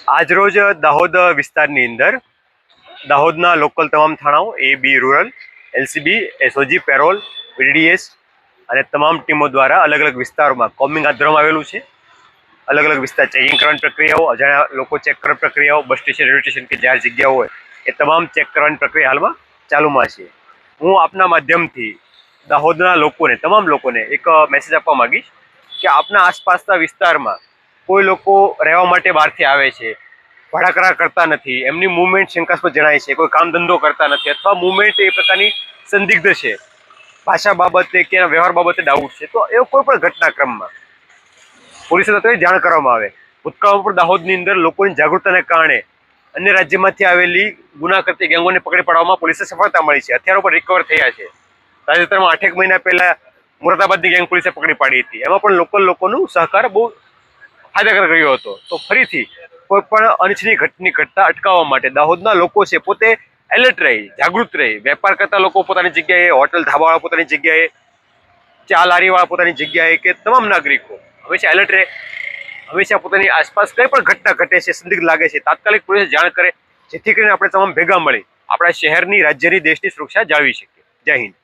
આજરોજ દાહોદ વિસ્તારની અંદર દાહોદના લોકલ તમામ થાણાઓ એ બી રૂરલ, એલસીબી, એસઓજી, પેરોલ, પીડીડીએસ અને તમામ ટીમો દ્વારા અલગ અલગ વિસ્તારોમાં કોમ્બિંગ હાથ ધરવામાં આવેલું છે. અલગ અલગ વિસ્તાર ચેકિંગ કરવાની પ્રક્રિયાઓ, અજાણ્યા લોકો ચેક કરવાની પ્રક્રિયાઓ, બસ સ્ટેશન, રેલવે સ્ટેશન કે જ્યાં જગ્યાઓ હોય એ તમામ ચેક કરવાની પ્રક્રિયા હાલમાં ચાલુમાં છે. હું આપના માધ્યમથી દાહોદના લોકોને, તમામ લોકોને એક મેસેજ આપવા માંગીશ કે આપના આસપાસના વિસ્તારમાં કોઈ લોકો રહેવા માટે બહારથી આવે છે, ભાડા કરાર કરતા નથી, એમની મુવમેન્ટ શંકાસ્પદ જણાય છે, કોઈ કામ ધંધો કરતા નથી અથવા મુવમેન્ટ એ પ્રકારની સંદિગ્ધ છે, ભાષા બાબતે કે વ્યવહાર બાબતે ડાઉટ છે, તો એવો કોઈ પણ ઘટનાક્રમમાં પોલીસ તંત્રને જાણ કરવામાં આવે. ભૂતકાળમાં પણ દાહોદની અંદર લોકોની જાગૃતતાને કારણે અન્ય રાજ્યમાંથી આવેલી ગુના કરતી ગેંગોને પકડી પાડવામાં પોલીસને સફળતા મળી છે. હથિયારો પણ રિકવર થયા છે. તાજેતરમાં 8 મહિના પહેલા મુરાદાબાદની ગેંગ પોલીસે પકડી પાડી હતી. એમાં પણ લોકલ લોકોનો સહકાર બહુ ફાયદાકારક રહ્યો હતો. તો ફરીથી કોઈ પણ અનિચ્છનીય ઘટના અટકાવવા માટે દાહોદના લોકો છે પોતે એલર્ટ રહી, જાગૃત રહી. વેપાર કરતા લોકો પોતાની જગ્યાએ, હોટલ ધાબાવાળા પોતાની જગ્યાએ, ચા લારીવાળા પોતાની જગ્યાએ કે તમામ નાગરિકો હંમેશા એલર્ટ રહે, હંમેશા પોતાની આસપાસ કંઈ પણ ઘટના ઘટે છે, સંદિગ્ધ લાગે છે, તાત્કાલિક પોલીસને જાણ કરે, જેથી કરીને આપણે તમામ ભેગા મળી આપણા શહેરની, રાજ્યની, દેશની સુરક્ષા જાળવી શકીએ. જય હિન્દ.